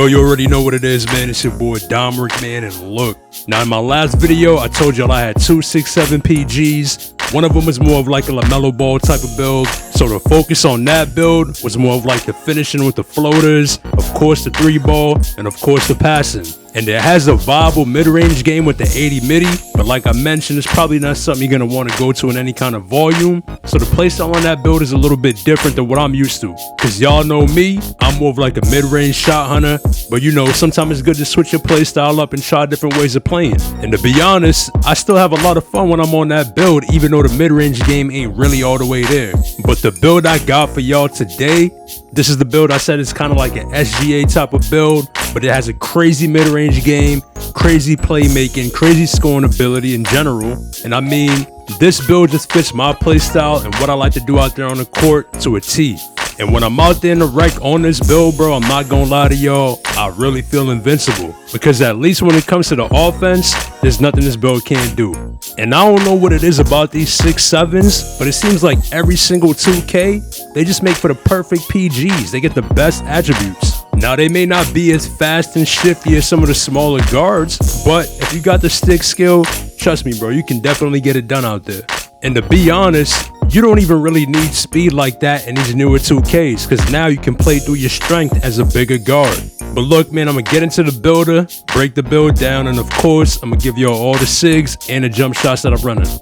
Yo, you already know what it is, man. It's your boy Domric, man, and look. Now, in my last video, I told y'all I had two 6'7" PGs. One of them was more of like a LaMelo Ball type of build. So the focus on that build was more of like the finishing with the floaters, of course the 3-ball, and of course the passing. And it has a viable mid-range game with the 80 midi, but like I mentioned, it's probably not something you're gonna want to go to in any kind of volume. So the playstyle on that build is a little bit different than what I'm used to. Cause y'all know me, I'm more of like a mid-range shot hunter, but you know, sometimes it's good to switch your playstyle up and try different ways of playing. And to be honest, I still have a lot of fun when I'm on that build, even though the mid-range game ain't really all the way there. But the build I got for y'all today, this is the build I said is kind of like an SGA type of build, but it has a crazy mid-range game, crazy playmaking, crazy scoring ability in general. And I mean, this build just fits my playstyle and what I like to do out there on the court to a T. And when I'm out there in the rec on this build, bro, I'm not gonna lie to y'all, I really feel invincible. Because at least when it comes to the offense, there's nothing this build can't do. And I don't know what it is about these 6'7s, but it seems like every single 2K, they just make for the perfect PGs. They get the best attributes. Now, they may not be as fast and shifty as some of the smaller guards, but if you got the stick skill, trust me, bro, you can definitely get it done out there. And to be honest, you don't even really need speed like that in these newer 2Ks, because now you can play through your strength as a bigger guard. But look, man, I'm gonna get into the builder, break the build down, and of course, I'm gonna give y'all all the SIGs and the jump shots that I'm running. And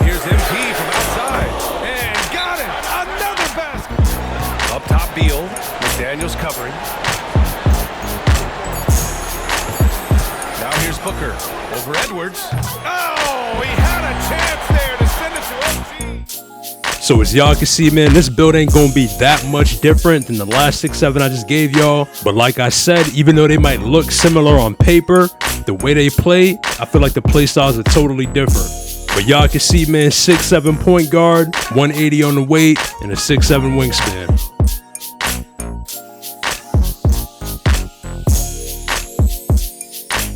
here's MP from outside, and got it! Another basket! Up top, Beal, McDaniels covering. Now here's Booker, over Edwards. Oh, he had a chance there to send it to OG. So as y'all can see, man, this build ain't gonna be that much different than the last 6'7" I just gave y'all. But like I said, even though they might look similar on paper, the way they play, I feel like the play styles are totally different. But y'all can see, man, 6'7" point guard, 180 on the weight, and a 6'7" wingspan.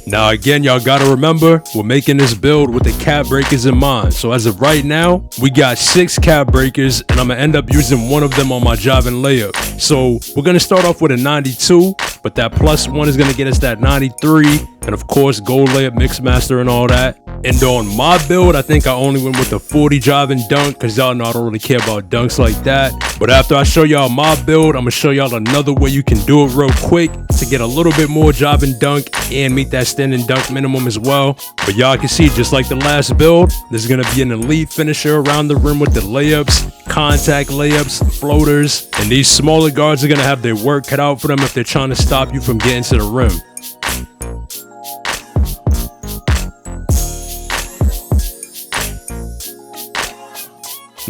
Now again, y'all gotta remember, we're making this build with the cap breakers in mind. So as of right now, we got 6 cap breakers, and I'm gonna end up using one of them on my driving layup. So we're gonna start off with a 92, but that +1 is gonna get us that 93, and of course, gold layup, mix master, and all that. And on my build, I think I only went with the 40 drive and dunk, because y'all know I don't really care about dunks like that. But after I show y'all my build, I'm gonna show y'all another way you can do it real quick to get a little bit more drive and dunk and meet that standing dunk minimum as well. But y'all can see, just like the last build, there's gonna be an elite finisher around the rim with the layups, contact layups, floaters, and these smaller guards are gonna have their work cut out for them if they're trying to stop you from getting to the rim.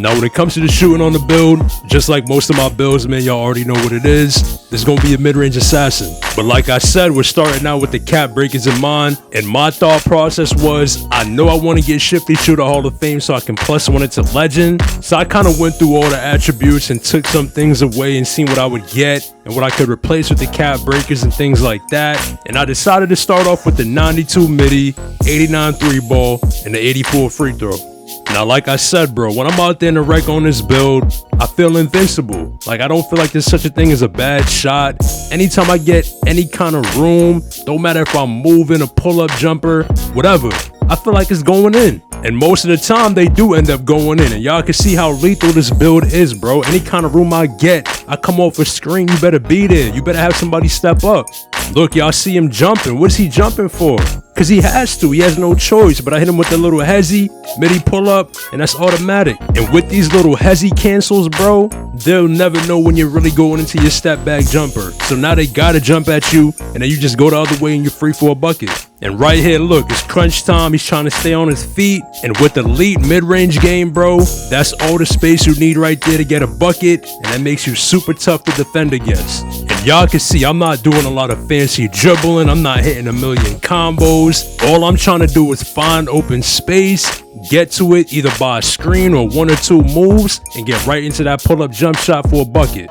Now, when it comes to the shooting on the build, just like most of my builds, man, y'all already know what it is. There's gonna be a mid-range assassin. But like I said, we're starting out with the cap breakers in mind. And my thought process was, I know I want to get Shifty Shooter Hall of Fame so I can +1 it to legend. So I kind of went through all the attributes and took some things away and seen what I would get and what I could replace with the cap breakers and things like that. And I decided to start off with the 92 midi, 89 3-ball, and the 84 free throw. Now, like I said, bro, when I'm out there in the rec on this build, I feel invincible. Like, I don't feel like there's such a thing as a bad shot. Anytime I get any kind of room, don't matter if I'm moving, a pull-up jumper, whatever, I feel like it's going in. And most of the time, they do end up going in. And y'all can see how lethal this build is, bro. Any kind of room I get, I come off a screen, you better be there. You better have somebody step up. Look, y'all see him jumping. What's he jumping for? Because he has to. He has no choice. But I hit him with the little hezzy, midi pull-up, and that's automatic. And with these little hezzy cancels, bro, they'll never know when you're really going into your step back jumper. So now they gotta jump at you, and then you just go the other way and you're free for a bucket. And right here, look, it's crunch time. He's trying to stay on his feet. And with the elite mid-range game, bro, that's all the space you need right there to get a bucket. And that makes you super tough to defend against. And y'all can see I'm not doing a lot of fancy dribbling. I'm not hitting a million combos. All I'm trying to do is find open space, get to it either by a screen or 1 or 2 moves, and get right into that pull-up jump shot for a bucket.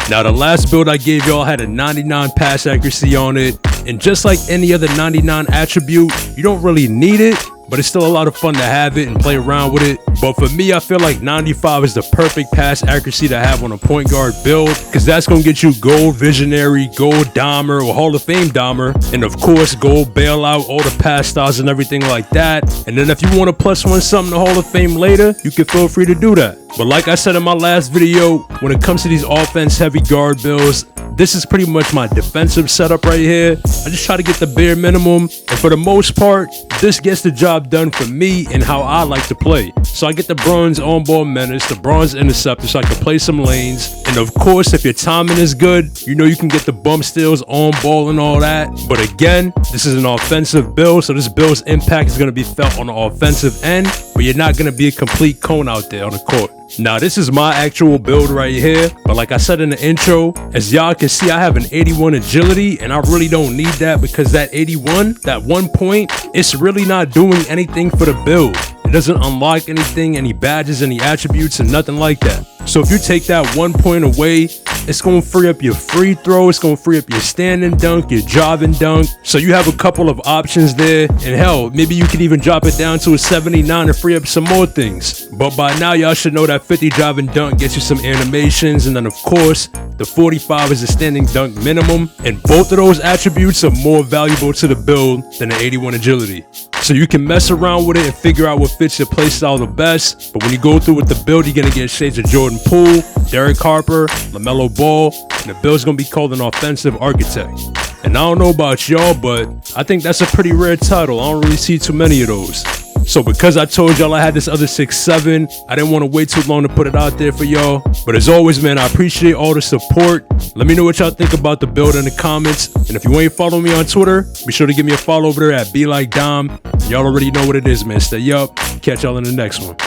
Now, the last build I gave y'all had a 99 pass accuracy on it, and just like any other 99 attribute, you don't really need it, but it's still a lot of fun to have it and play around with it. But for me, I feel like 95 is the perfect pass accuracy to have on a point guard build, because that's going to get you gold visionary, gold Dahmer, or Hall of Fame Dahmer, and of course, gold bailout, all the pass styles and everything like that. And then if you want to +1 something to Hall of Fame later, you can feel free to do that. But like I said in my last video, when it comes to these offense-heavy guard builds, this is pretty much my defensive setup right here. I just try to get the bare minimum, and for the most part, this gets the job done for me and how I like to play. So I get the bronze on-ball menace, the bronze interceptor, so I can play some lanes. And of course, if your timing is good, you know you can get the bump steals, on-ball, and all that. But again, this is an offensive build, so this build's impact is going to be felt on the offensive end, but you're not going to be a complete cone out there on the court. Now, this is my actual build right here, but like I said in the intro, as y'all can see, I have an 81 agility, and I really don't need that because that 81, that 1 point, it's really not doing anything for the build. It doesn't unlock anything, any badges, any attributes, and nothing like that. So if you take that 1 point away, it's going to free up your free throw, it's going to free up your standing dunk, your driving dunk. So you have a couple of options there, and hell, maybe you can even drop it down to a 79 and free up some more things. But by now, y'all should know that 50 driving dunk gets you some animations, and then of course, the 45 is a standing dunk minimum, and both of those attributes are more valuable to the build than the 81 agility. So you can mess around with it and figure out what fits your playstyle the best, but when you go through with the build, you're going to get shades of Jordan Poole, Derek Harper, LaMelo Ball, and the build's going to be called an offensive architect. And I don't know about y'all, but I think that's a pretty rare title. I don't really see too many of those. So because I told y'all I had this other 6'7", I didn't want to wait too long to put it out there for y'all. But as always, man, I appreciate all the support. Let me know what y'all think about the build in the comments. And if you ain't following me on Twitter, be sure to give me a follow over there at BeLikeDom. Y'all already know what it is, man. Stay up. Catch y'all in the next one.